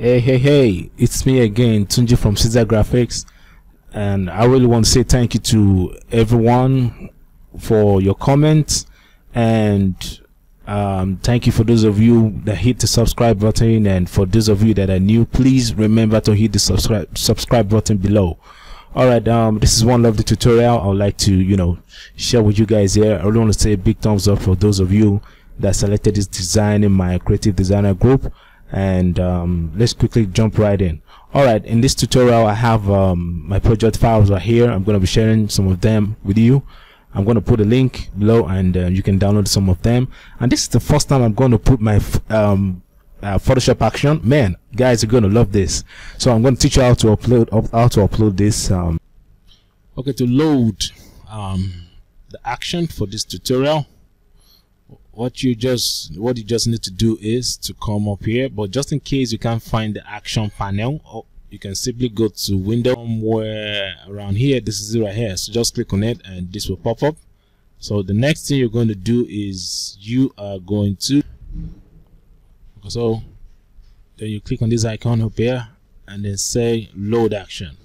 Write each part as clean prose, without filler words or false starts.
Hey, it's me again, Tunji from Ceasar Graphix, and I really want to say thank you to everyone for your comments, and thank you for those of you that hit the subscribe button, and for those of you that are new, please remember to hit the subscribe button below. Alright, this is one lovely tutorial I would like to share with you guys here. I really want to say a big thumbs up for those of you that selected this design in my creative designer group, and let's quickly jump right in. Alright, in this tutorial I have my project files right here. I'm going to be sharing some of them with you. I'm going to put a link below, and you can download some of them. And this is the first time I'm going to put my Photoshop action. Man, guys are going to love this. So I'm going to teach you how to upload this. Okay, to load the action for this tutorial, what you just need to do is to come up here. But just in case you can't find the action panel, you can simply go to window somewhere around here. This is it right here. So just click on it and this will pop up. So the next thing you're going to do is you are going to then you click on this icon up here and then say load action.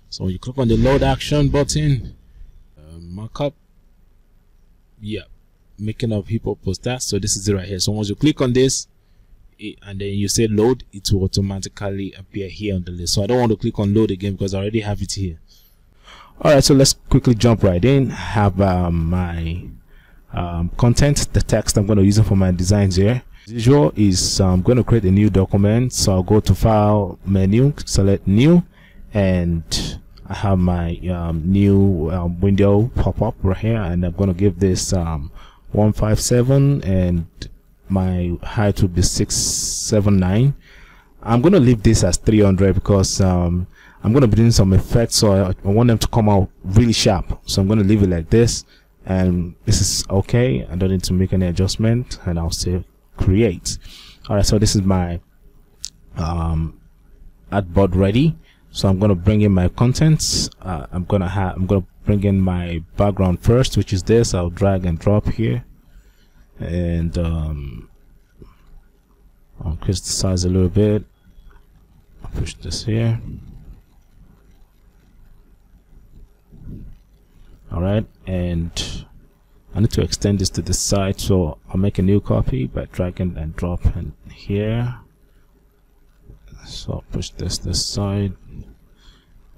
So when you click on the load action button, markup, yeah, making up hip hop poster. So this is it right here. So once you click on this and then you say load, it will automatically appear here on the list. So I don't want to click on load again because I already have it here. Alright, so let's quickly jump right in. Have my content, the text I'm going to use it for my designs here. As usual is I'm going to create a new document. So I'll go to file menu, select new, and I have my new window pop up right here, and I'm going to give this 157 and my height will be 679. I'm going to leave this as 300 because I'm going to be doing some effects, so I want them to come out really sharp. So I'm going to leave it like this, and this is okay. I don't need to make any adjustment, and I'll say create. Alright, so this is my artboard ready. So I'm going to bring in my contents. I'm going to bring in my background first, which is this. I'll drag and drop here, and I'll increase the size a little bit. I'll push this here. Alright, and I need to extend this to the side, so I'll make a new copy by dragging and dropping here. So I'll push this side.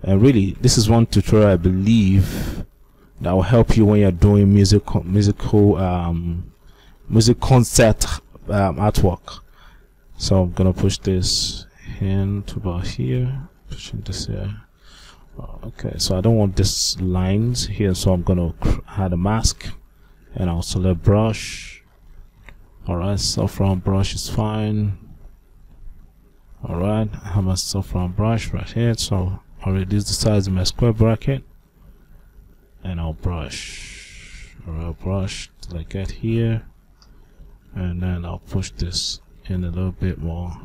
And really, this is one tutorial I believe that will help you when you're doing music concert artwork. So I'm gonna push this in to about here, pushing this here. Okay, so I don't want this lines here, so I'm gonna add a mask, and I'll select brush. Alright, saffron brush is fine. Alright, I have my saffron brush right here, so I'll reduce the size of my square bracket, and I'll brush. Alright, brush till I get here, and then I'll push this in a little bit more.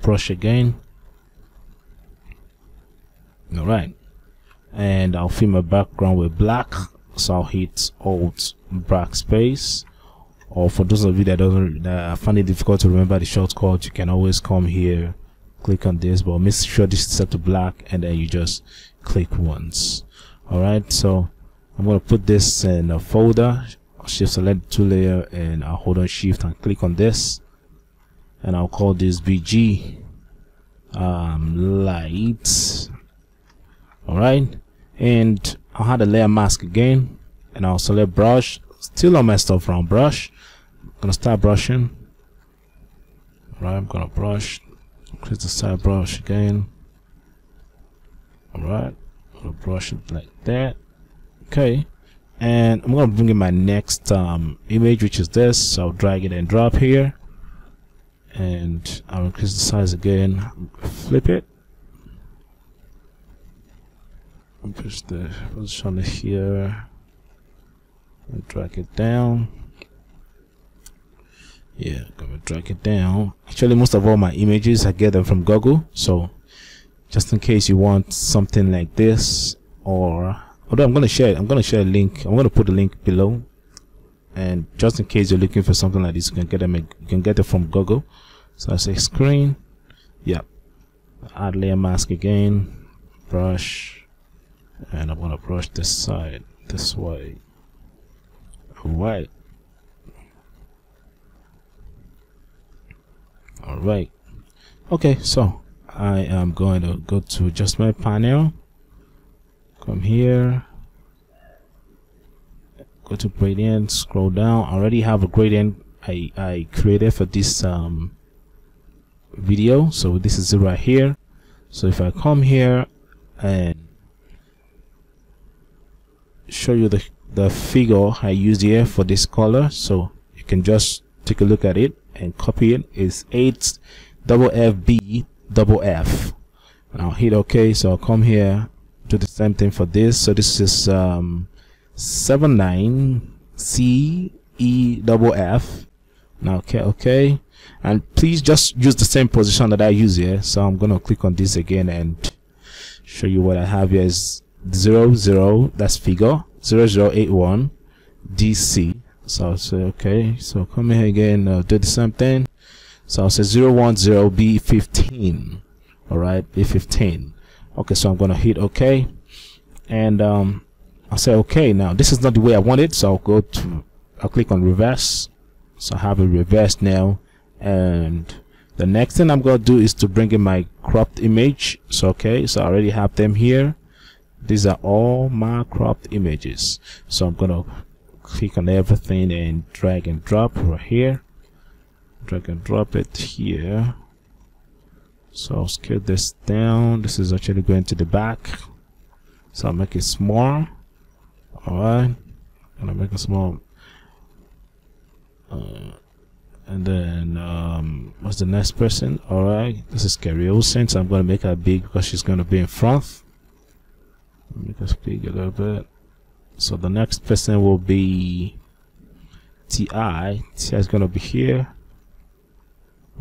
Brush again. Alright, and I'll fill my background with black, so I'll hit Alt backspace. Or for those of you that find it difficult to remember the shortcut, you can always come here, click on this, but make sure this is set to black, and then you just click once. Alright, so I'm going to put this in a folder. I'll shift select two layer, and I'll hold on shift and click on this, and I'll call this BG light. Alright, and I'll add a layer mask again, and I'll select brush, still on my stuff around brush. I'm gonna start brushing. Alright, I'm gonna brush, increase the side brush again. Alright, I'm gonna brush it like that. Okay, and I'm gonna bring in my next image, which is this. So I'll drag it and drop here, and I'll increase the size again, flip it, and push the position here, and drag it down. Yeah, I'm gonna drag it down. Actually, most of all my images I get them from Google, so just in case you want something like this, or although I'm gonna share a link. I'm gonna put a link below, and just in case you're looking for something like this, you can get it from Google. So I say screen, yeah, Add layer mask again, brush, and I'm gonna brush this side this way. Alright. Alright. Okay, so I am going to go to adjustment panel, come here, go to gradient, scroll down. I already have a gradient I created for this video, so this is it right here. So if I come here and show you the figure I used here for this color, so you can just take a look at it and copy it. It's 8FFB-F. and I'll hit OK. So I'll come here, do the same thing for this. So this is 79CEFF. Now okay, and please just use the same position that I use here. So I'm gonna click on this again and show you what I have here is 00, that's figure 0081 DC. So I'll say okay, so come here again, do the same thing. So I'll say 010 B15. Alright, B15. Okay, so I'm gonna hit OK, and I'll say okay. Now this is not the way I want it, so I'll click on reverse. So I have it reversed now, and the next thing I'm gonna do is to bring in my cropped image. So okay, so I already have them here. These are all my cropped images. So I'm gonna click on everything and drag and drop right here, drag and drop it here. So I'll scale this down. This is actually going to the back, so I'll make it small. Alright, and I'll make it small. And then what's the next person? Alright, this is Carrie Olsen, so I'm going to make her big because she's going to be in front. Make us big a little bit. So the next person will be TI. TI is going to be here.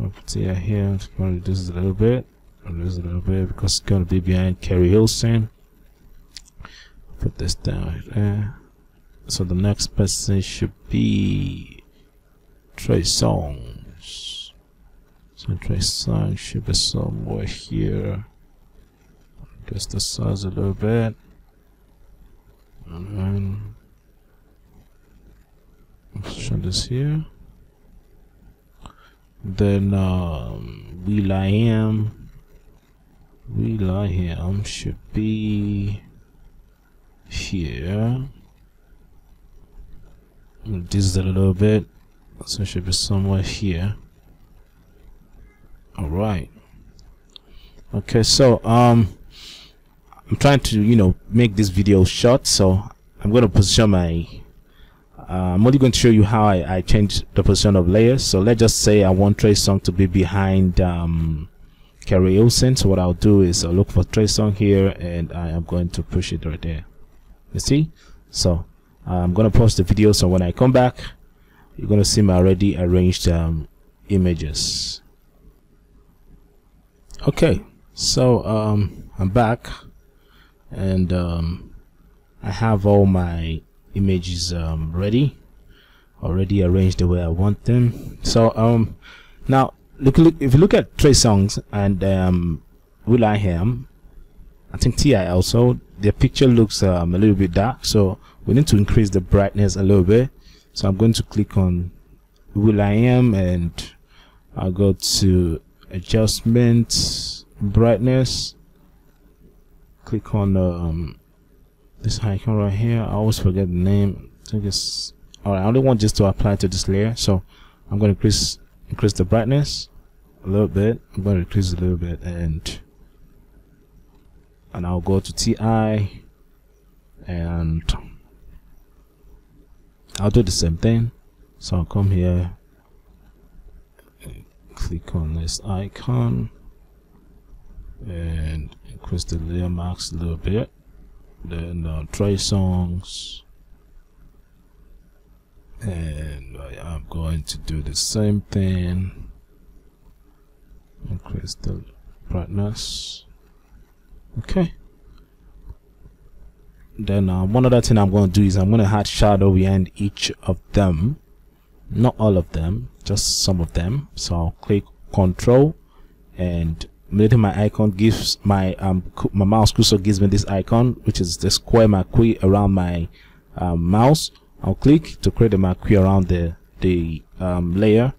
I'll put TI here. I'm going to reduce it a little bit. Reduce it a little bit because it's going to be behind Carrie Olsen. Put this down right there. So the next person should be Trey Songs. So Trey Songs should be somewhere here. Adjust the size a little bit. And then show this here. Then Will.i.am should be here. Reduce it a little bit, so it should be somewhere here. Alright. Okay, so I'm trying to make this video short, so I'm going to position my I'm only going to show you how I change the position of layers. So let's just say I want Trey Song to be behind Carrie Olsen. So what I'll do is I'll look for Trey Song here, and I am going to push it right there. You see? So I'm going to pause the video, so when I come back you're going to see my already arranged images. Okay, so I'm back, and I have all my images already arranged the way I want them. So now look if you look at Trey Songs and Will.i.am, I think TI also, their picture looks a little bit dark, so we need to increase the brightness a little bit. So I'm going to click on Will.i.am, and I'll go to adjustment, brightness, click on this icon right here. I always forget the name. I think it's alright. I only want this to apply to this layer, so I'm going to increase the brightness a little bit. I'm going to increase it a little bit, and I'll go to TI, and I'll do the same thing. So I'll come here, click on this icon, and increase the layer max a little bit. Then Trey Songs, and I'm going to do the same thing. Increase the brightness. Okay. Then one other thing I'm going to do is I'm going to add shadow behind each of them, not all of them, just some of them. So I'll click Control and manipulating my icon gives my my mouse cursor gives me this icon, which is the square marquee around my mouse. I'll click to create a marquee around the layer,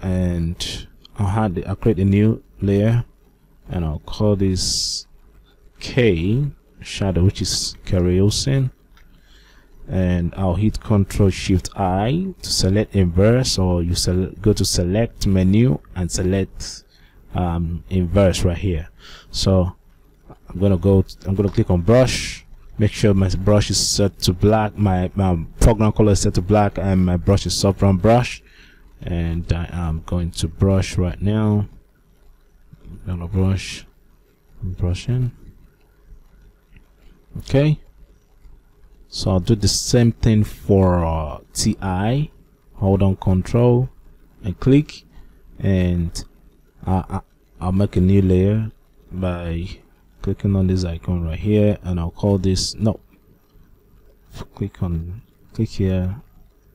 and I'll create a new layer, and I'll call this K shadow, which is kerosene, and I'll hit Ctrl Shift I to select inverse, or you go to select menu and select inverse right here. So I'm gonna click on brush, make sure my brush is set to black, my foreground color is set to black, and my brush is soft round brush, and I am going to brush right now. I'm gonna brushing. Okay, so I'll do the same thing for TI. Hold on Control and click, and I'll make a new layer by clicking on this icon right here, and I'll call this click here,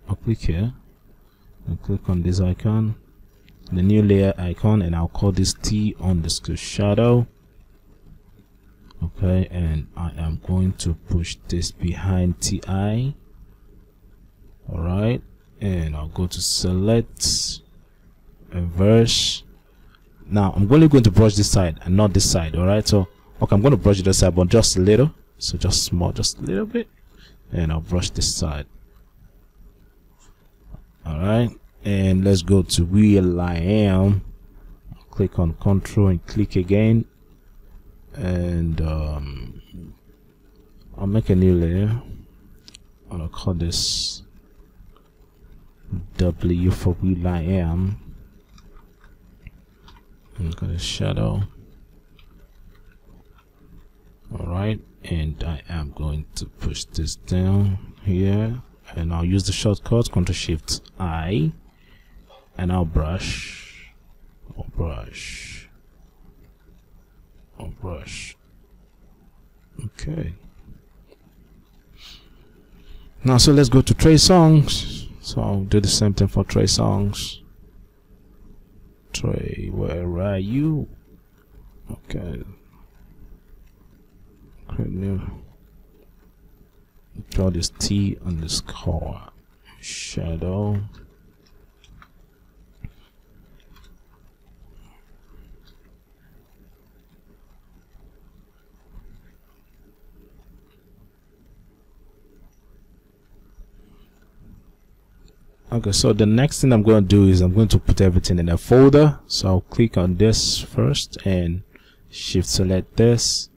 I'll click here and click on this icon, the new layer icon, and I'll call this T_shadow. Okay, and I am going to push this behind TI. Alright, and I'll go to select inverse. Now I'm only going to brush this side and not this side. Alright, so okay, I'm going to brush this side, but just a little, so just small, just a little bit, and I'll brush this side. Alright, and let's go to where I am. I'll click on Control and click again, and I'll make a new layer, and I'll call this W for where I am. And got a shadow. Alright, and I am going to push this down here, and I'll use the shortcut Ctrl Shift I, and I'll brush. Okay, now so let's go to trace songs. So I'll do the same thing for trace songs. Trey, where are you? Okay, create new, draw this T_shadow. Okay, so the next thing I'm going to do is I'm going to put everything in a folder. So I'll click on this first and shift select this,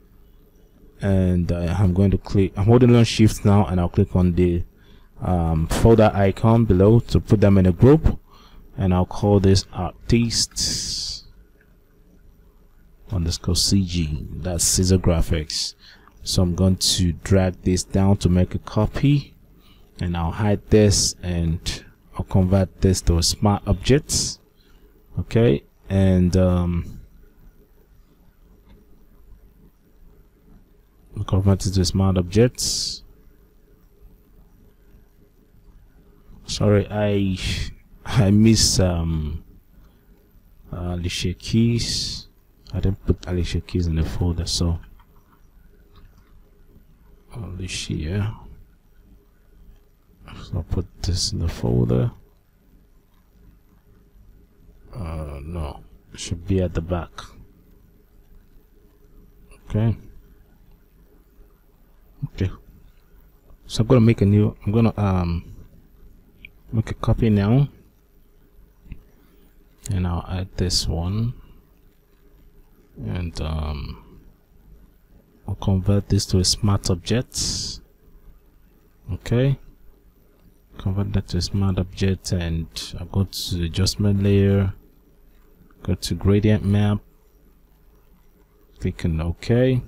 and I'm going to click, I'm holding on shift now, and I'll click on the folder icon below to put them in a group, and I'll call this artist underscore CG. That's Ceasar Graphix. So I'm going to drag this down to make a copy, and I'll hide this, and I'll convert this to a smart object. Okay, and I'll convert it to smart objects. Sorry, I miss Alicia Keys. I didn't put Alicia Keys in the folder, so Alicia. So I'll put this in the folder. No, it should be at the back. Okay. So I'm gonna make a new. I'm gonna make a copy now, and I'll add this one, and I'll convert this to a smart object. Okay. Convert that to a smart object, and I'll go to the adjustment layer, go to gradient map, click on OK,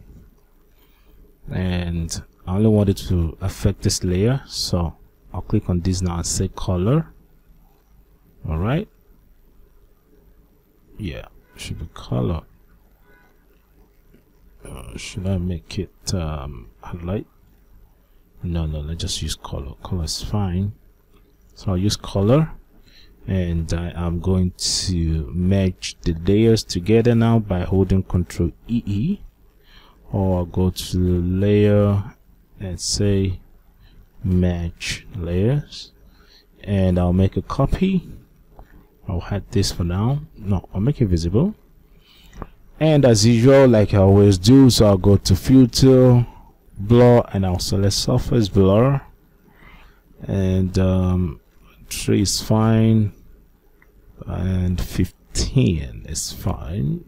and I only want it to affect this layer, so I'll click on this now and say color. Alright, yeah, it should be color. Should I make it highlight? No, let's just use color. Color is fine. So I'll use color, and I am going to merge the layers together now by holding Ctrl EE, or I'll go to layer and say merge layers, and I'll make a copy. I'll hide this for now. No, I'll make it visible, and as usual, like I always do, so I'll go to filter, blur, and I'll select surface blur, and 3 is fine, and 15 is fine.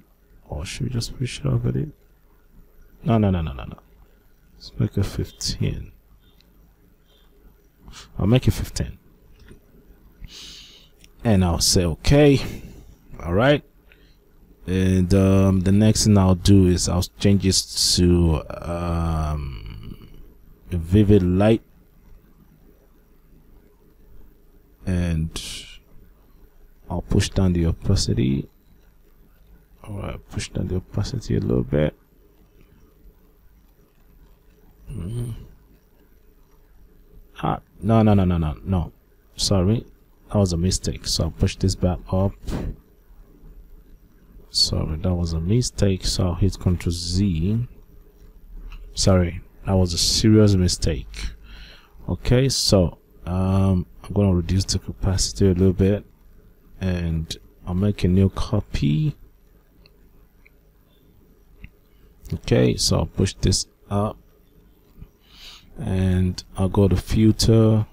Or should we just push it over it? No. Let's make it 15. I'll make it 15, and I'll say okay. All right, and the next thing I'll do is I'll change this to a vivid light, and I'll push down the opacity. All right, push down the opacity a little bit. No, sorry, that was a mistake, so I'll push this back up. Sorry, that was a mistake, so I'll hit Ctrl Z. Sorry, that was a serious mistake. Okay, so I'm gonna reduce the capacity a little bit, and I'll make a new copy. Okay, so I'll push this up, and I'll go to filter,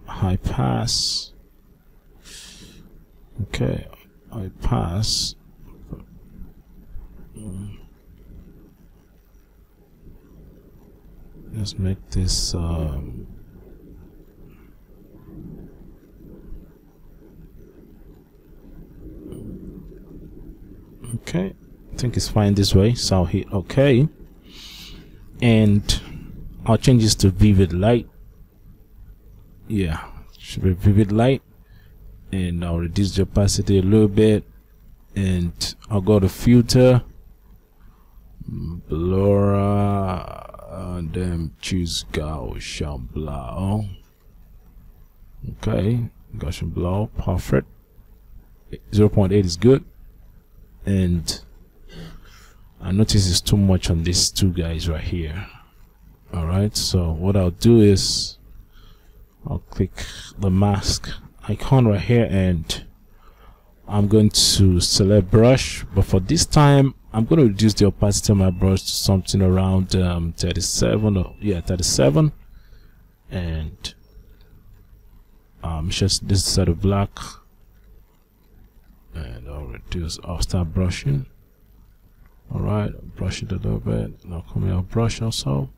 high pass. Okay, high pass. Let's make this okay, I think it's fine this way, so I'll hit OK, and I'll change this to vivid light. Yeah, should be vivid light, and I'll reduce the opacity a little bit, and I'll go to filter, blur, and then choose Gaussian blur. Okay, Gaussian blur, perfect. 0.8 is good, and I notice it's too much on these two guys right here. Alright, so what I'll do is I'll click the mask icon right here, and I'm going to select brush, but for this time I'm going to reduce the opacity of my brush to something around 37, or yeah, 37, and just this side of black, and I'll start brushing. Alright, brush it a little bit, and I'll come here, I'll brush also,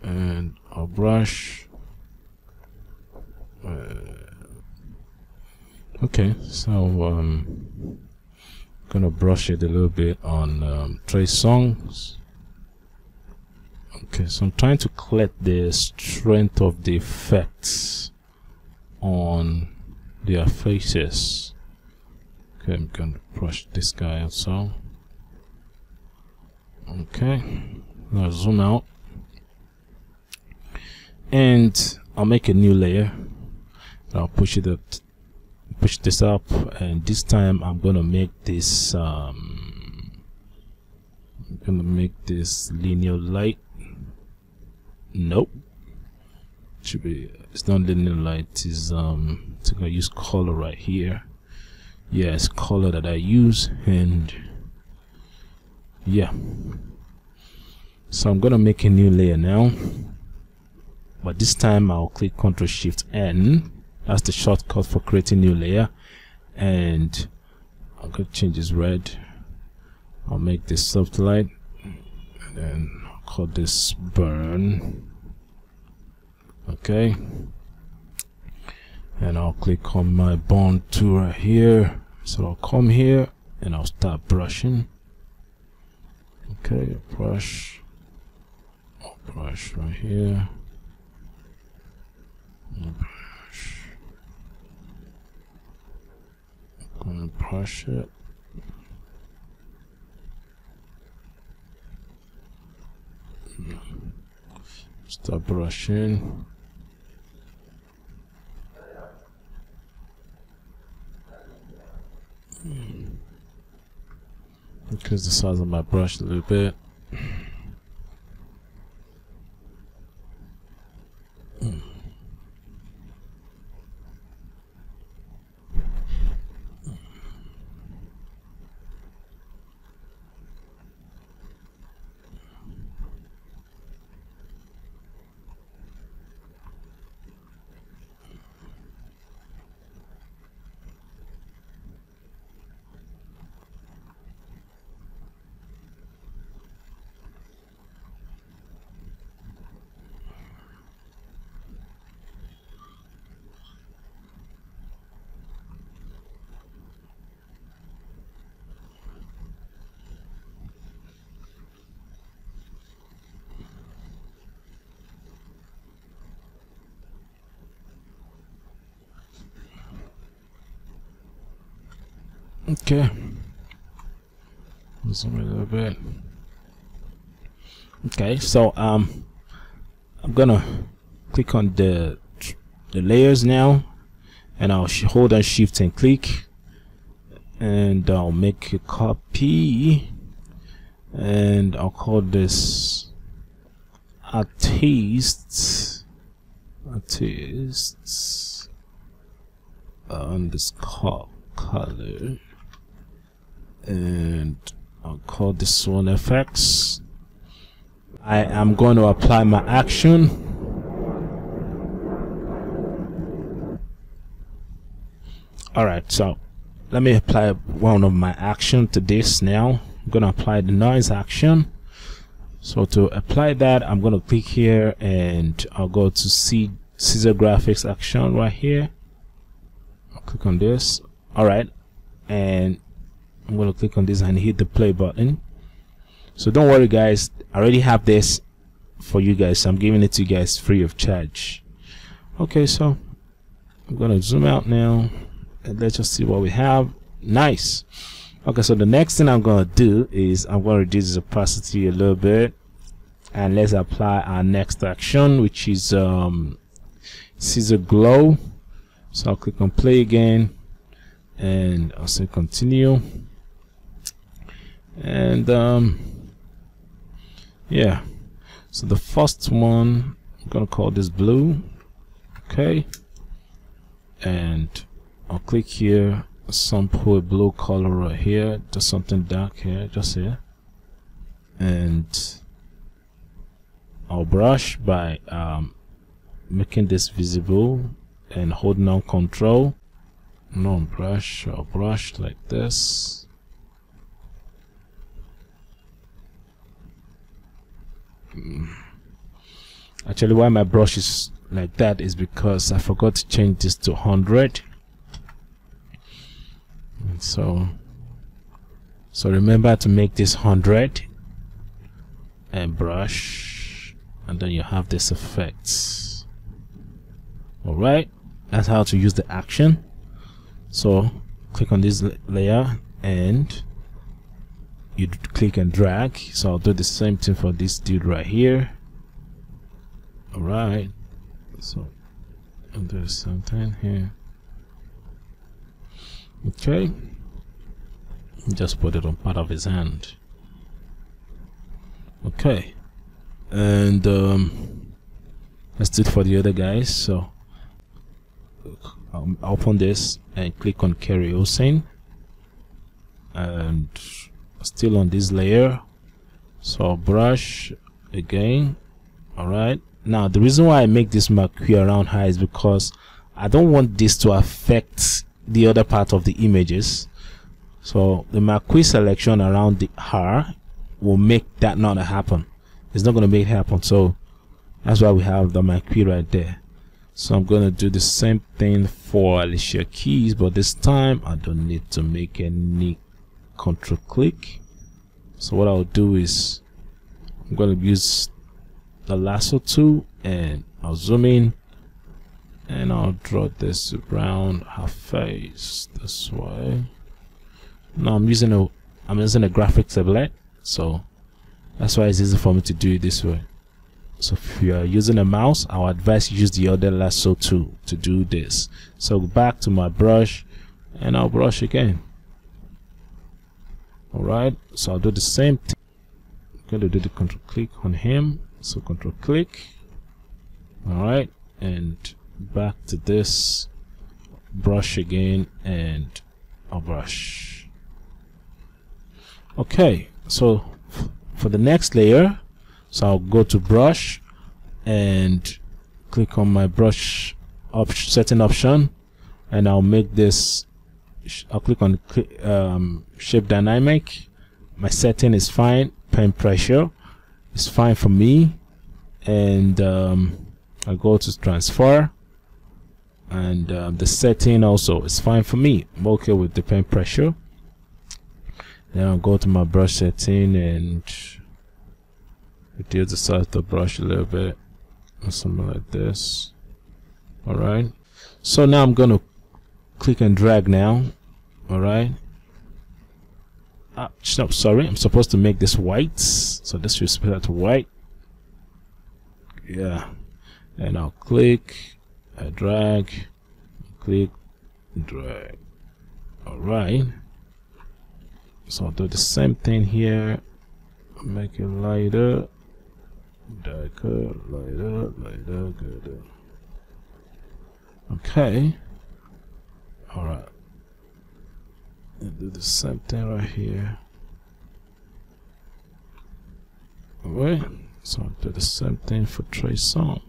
and I'll brush. Okay, so I'm gonna brush it a little bit on Trey songs. Okay, so I'm trying to collect the strength of the effects on their faces. Okay, I'm gonna brush this guy also. Okay, now zoom out, and I'll make a new layer. I'll push it up, push this up, and this time I'm gonna make this linear light. Nope, should be, it's not linear light, it's I'm gonna use color right here. Yeah, it's color that I use, and yeah, so I'm gonna make a new layer now, but this time I'll click Ctrl Shift N. That's the shortcut for creating new layer, and I'm gonna change this red. I'll make this soft light, and then I'll call this burn. Okay, and I'll click on my bond tool right here, so I'll come here and I'll start brushing. Okay, brush, I'll brush right here, brush, I'm gonna brush it. Start brushing. Increase the size of my brush a little bit. Okay, zoom a little bit. Okay, so I'm gonna click on the layers now, and I'll hold on shift and click, and I'll make a copy, and I'll call this artists underscore color, and I'll call this one FX. I am going to apply my action. Alright, so let me apply one of my action to this now. I'm going to apply the noise action. So to apply that, I'm going to click here and I'll go to Ceasar Graphix action right here. I'll click on this. Alright, and I'm going to click on this and hit the play button. So don't worry guys, I already have this for you guys, so I'm giving it to you guys free of charge. Okay, so I'm going to zoom out now and let's just see what we have. Nice. Okay, so the next thing I'm going to do is I'm going to reduce the opacity a little bit, and let's apply our next action, which is Ceasar glow. So I'll click on play again and I'll say continue, and yeah, so the first one I'm gonna call this blue. Okay, and I'll click here, sample a blue color right here, just something dark here, just here, and I'll brush by making this visible and holding on control. Non-brush, I'll brush like this. Actually, why my brush is like that is because I forgot to change this to 100. And so remember to make this 100 and brush, and then you have this effect. Alright, that's how to use the action. So click on this layer and you click and drag. So I'll do the same thing for this dude right here. Alright, so I'll do something here. Okay, just put it on part of his hand. Okay, and let's do it for the other guys. So open this and click on carry Hossein, and still on this layer, so I'll brush again. Alright, now the reason why I make this marquee around high is because I don't want this to affect the other part of the images. So the marquee selection around the R will make that not happen. It's not going to make it happen, so that's why we have the marquee right there. So I'm going to do the same thing for Alicia Keys, but this time I don't need to make any control click. So what I'll do is I'm going to use the lasso tool and I'll zoom in and I'll draw this around her face this way. Now I'm using a Graphix tablet, so that's why it's easy for me to do it this way. So if you are using a mouse, I would advise you use the other lasso tool to do this. So back to my brush, and I'll brush again. Alright, so I'll do the same thing. I'm going to do the control click on him, so control click. Alright, and back to this, brush again, and I'll brush. Okay, so for the next layer, so I'll go to brush and click on my brush setting option, and I'll make this, I'll click on shape dynamic. My setting is fine, pen pressure is fine for me, and I go to transfer, and the setting also is fine for me. I'm okay with the pen pressure. Then I'll go to my brush setting and reduce the size of the brush a little bit, or something like this. Alright, so now I'm gonna click and drag now. Alright, no, sorry, I'm supposed to make this white, so this should split to white. Yeah, and I'll click, I drag, click, drag. Alright, so I'll do the same thing here, make it lighter, darker, lighter, lighter, good. Okay, alright, and do the same thing right here. Alright, so I'll do the same thing for Ceasar.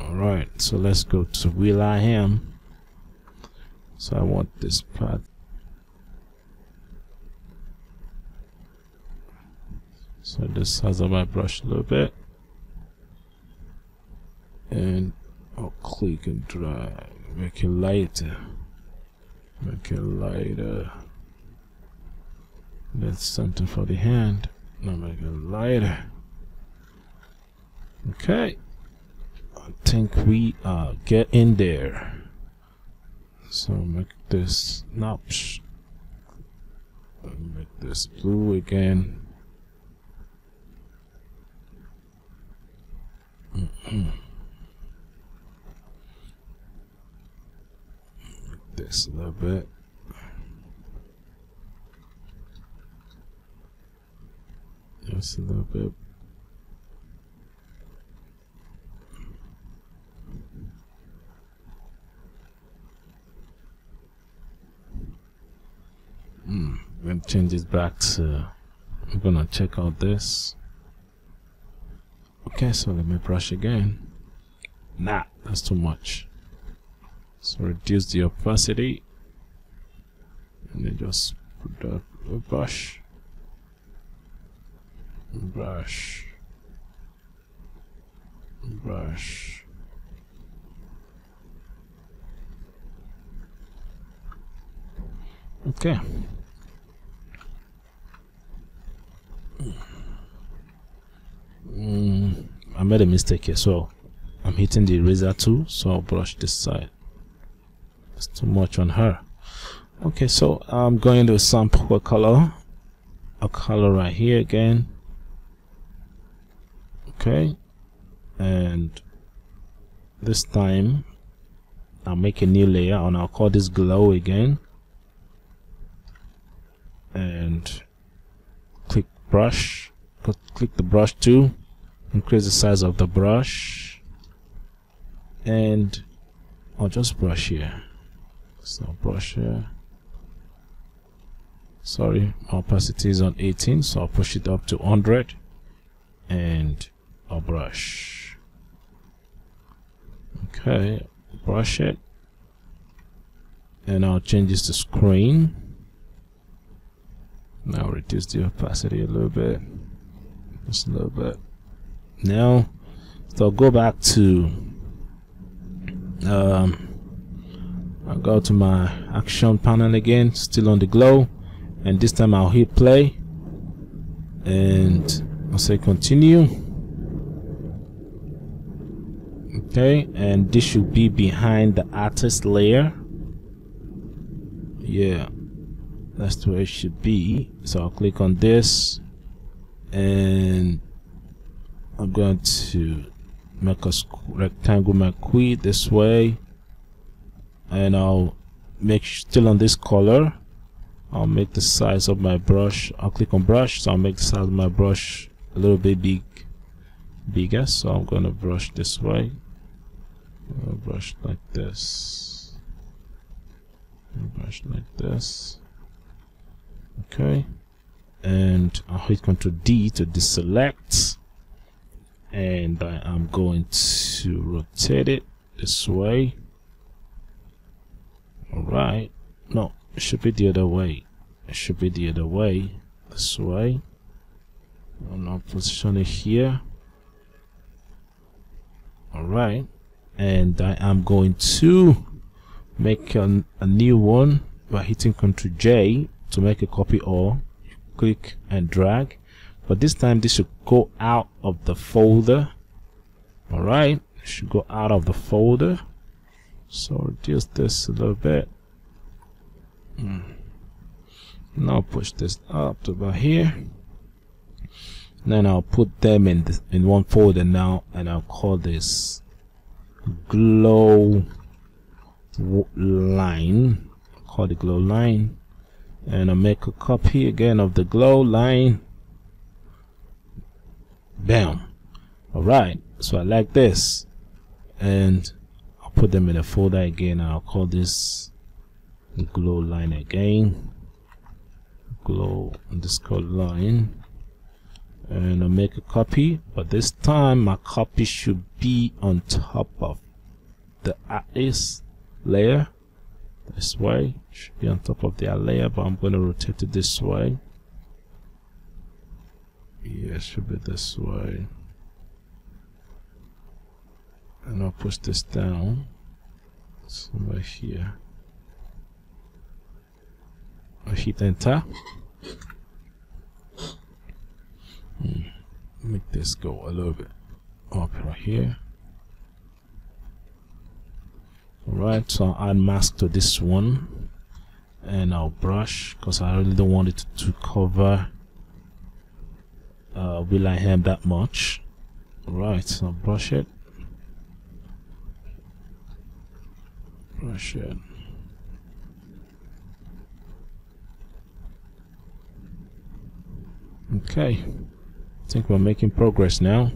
Alright, so let's go to Will I Am. So I want this part. So this size of my brush a little bit, and I'll click and drag, make it lighter, make it lighter. That's something for the hand. Now make it lighter. Okay, I think we are getting there. So make this notch, make this blue again. This a little bit. Just a little bit. I'm gonna change this back to, I'm gonna check out this. Okay, so let me brush again. Nah, that's too much. So reduce the opacity, and then just put that brush, brush, brush. Okay. I made a mistake here, so I'm hitting the eraser tool, so I'll brush this side. It's too much on her. Okay, so I'm going to sample a color right here again. Okay, and this time I'll make a new layer, and I'll call this glow again, and click brush, click the brush tool, increase the size of the brush, and I'll just brush here. So brush here. Sorry, my opacity is on 18, so I'll push it up to 100, and I'll brush. Okay, brush it, and I'll change this to screen. Now reduce the opacity a little bit, just a little bit. Now, so I'll go back to I'll go to my action panel again, still on the glow, and this time I'll hit play, and I'll say continue. Okay, and this should be behind the artist layer. Yeah, that's where it should be. So I'll click on this, and I'm going to make a rectangle marquee this way, and I'll make still on this color. I'll make the size of my brush. I'll click on brush, so I'll make the size of my brush a little bit bigger. So I'm gonna brush this way. I'll brush like this. Brush like this. Okay, and I'll hit Ctrl D to deselect, and I am going to rotate it this way. Alright, no, it should be the other way. It should be the other way. This way. I'll now position it here. Alright, and I am going to make a new one by hitting Ctrl J to make a copy, or click and drag, but this time this should go out of the folder. Alright, it should go out of the folder, so reduce this a little bit. Now push this up to about here. Then I'll put them in one folder now, and I'll call this glow line. Call the glow line, and I'll make a copy again of the glow line. Bam. Alright, so I like this, and I'll put them in a folder again. I'll call this glow line again, glow underscore line, and I'll make a copy, but this time my copy should be on top of the artist layer. This way, should be on top of the layer, but I'm going to rotate it this way. Yeah, it should be this way, and I'll push this down somewhere here. I'll hit enter. Make this go a little bit up right here. Alright, so I'll add mask to this one, and I'll brush because I really don't want it to cover Will.i.am that much. Alright, so I'll brush it. Brush it. Okay, I think we're making progress now.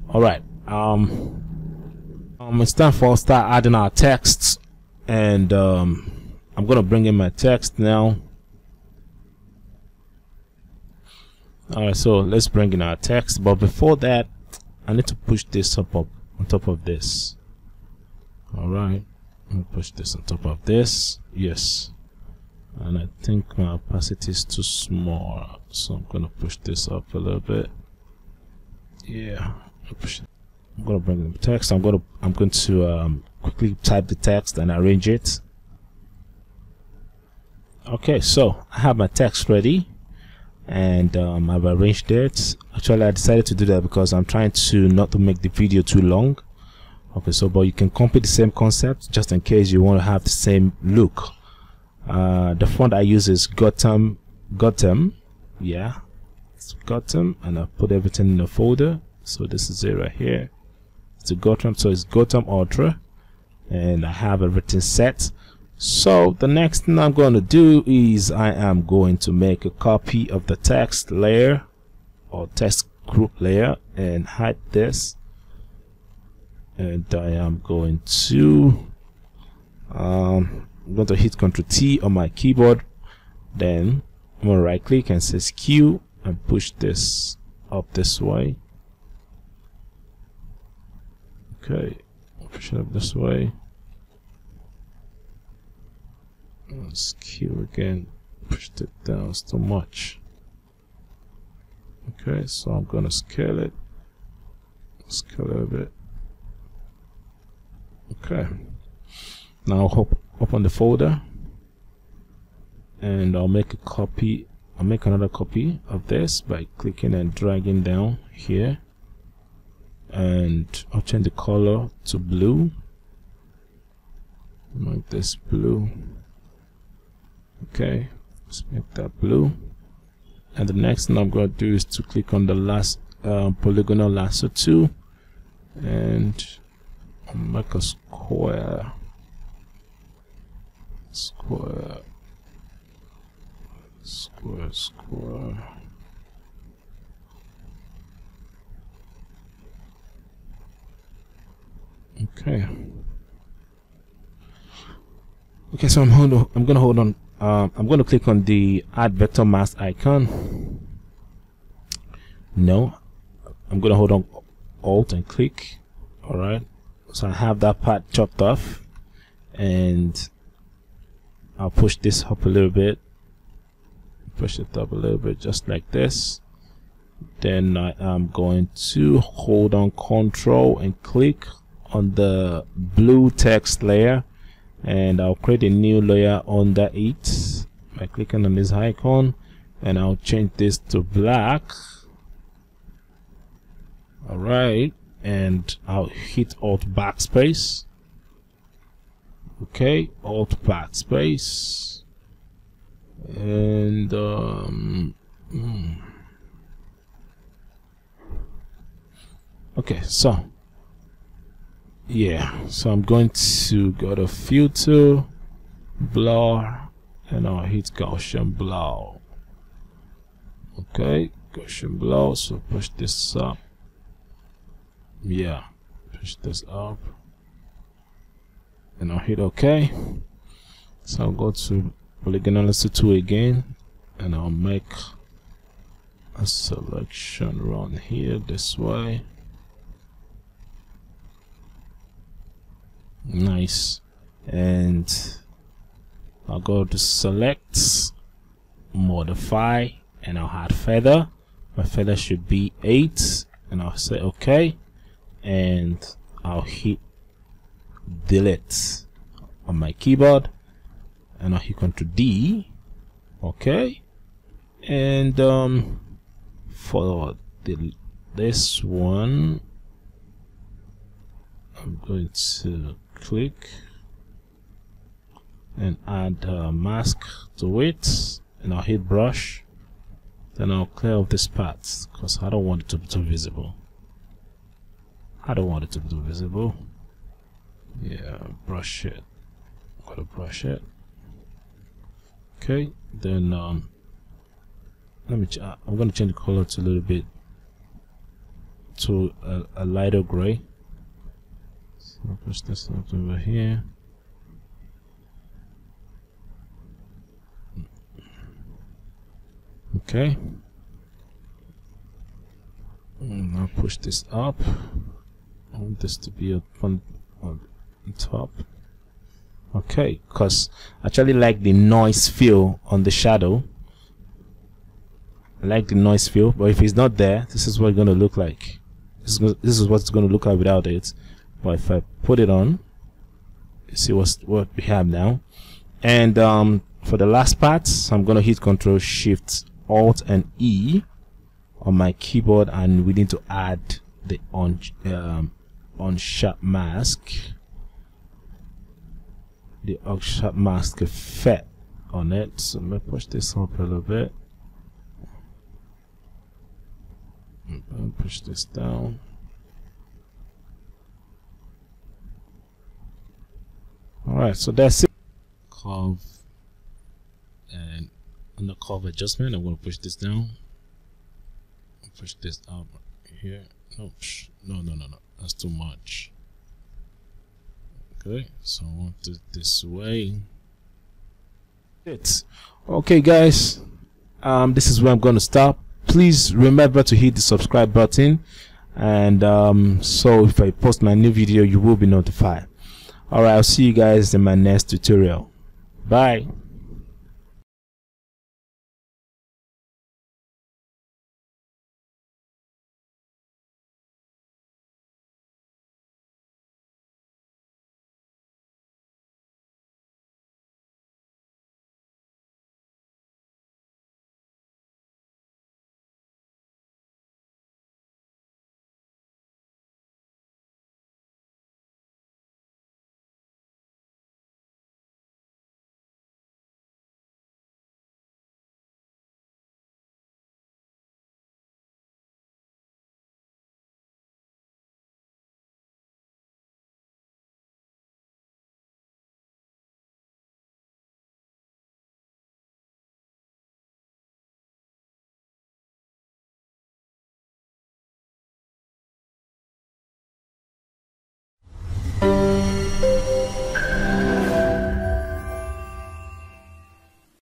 Alright, it's time for us to start adding our texts, and I'm gonna bring in my text now. Alright, so let's bring in our text, but before that I need to push this up on top of this. Alright, let me push this on top of this. Yes, and I think my opacity is too small, so I'm gonna push this up a little bit. Yeah, I'm gonna bring in the text. I'm going to quickly type the text and arrange it. Okay, so I have my text ready, and I've arranged it. Actually, I decided to do that because I'm trying to not to make the video too long. Okay, so but you can copy the same concept just in case you want to have the same look. The font I use is Gotham. Yeah, it's Gotham, and I put everything in a folder. So this is it right here. It's a Gotham, so it's Gotham Ultra, and I have everything set. So the next thing I'm going to do is I am going to make a copy of the text layer or text group layer and hide this, and I am going to hit Ctrl T on my keyboard. Then I'm going to right click and say Q and push this up this way. Okay, push it up this way. Let's Q again, pushed it down, it's too much. Okay, so I'm gonna scale it a bit. Okay, now I'll open the folder, and I'll make another copy of this by clicking and dragging down here, and I'll change the color to blue, like this blue. Okay, let's make that blue, and the next thing I'm going to do is to click on the last polygonal lasso tool and make a square. Okay, so I'm gonna hold on. I'm gonna click on the add vector mask icon. No, I'm gonna hold on Alt and click. All right, so I have that part chopped off, and I'll push this up a little bit. Push it up a little bit, just like this. Then I am going to hold on Control and click on the blue text layer, and I'll create a new layer under it by clicking on this icon, and I'll change this to black. All right, and I'll hit Alt backspace. Okay, Alt backspace, and okay, so yeah, so I'm going to go to filter, blur, and I'll hit Gaussian blur. Okay, Gaussian blur. So push this up. Yeah, push this up, and I'll hit OK. So I'll go to polygonal lasso tool again, and I'll make a selection around here this way. Nice. And I'll go to select, modify, and I'll add feather. My feather should be 8, and I'll say OK, and I'll hit delete on my keyboard, and I'll hit Ctrl D. Okay, and for this one, I'm going to click and add a mask to it, and I'll hit brush. Then I'll clear off this part because I don't want it to be too visible. Yeah, brush it. Gotta brush it. Okay, then let me. I'm gonna change the color to a little bit to a lighter gray. So I'll push this up over here. Okay, and I'll push this up. I want this to be on top. Okay, because I actually like the noise fill on the shadow. I like the noise fill, but if it's not there, this is what it's going to look like. This is what it's going to look like without it. But if I put it on, you see what we have now. And for the last part, I'm going to hit Control Shift Alt and E on my keyboard, and we need to add the on sharp mask, the on sharp mask effect on it. So let me push this up a little bit and push this down. Alright, so that's it. Curve, and on the curve adjustment, I'm going to push this down, push this up here. No, that's too much. Okay, so I want it this way. Okay guys, this is where I'm going to stop. Please remember to hit the subscribe button, and so if I post my new video, you will be notified. Alright, I'll see you guys in my next tutorial. Bye.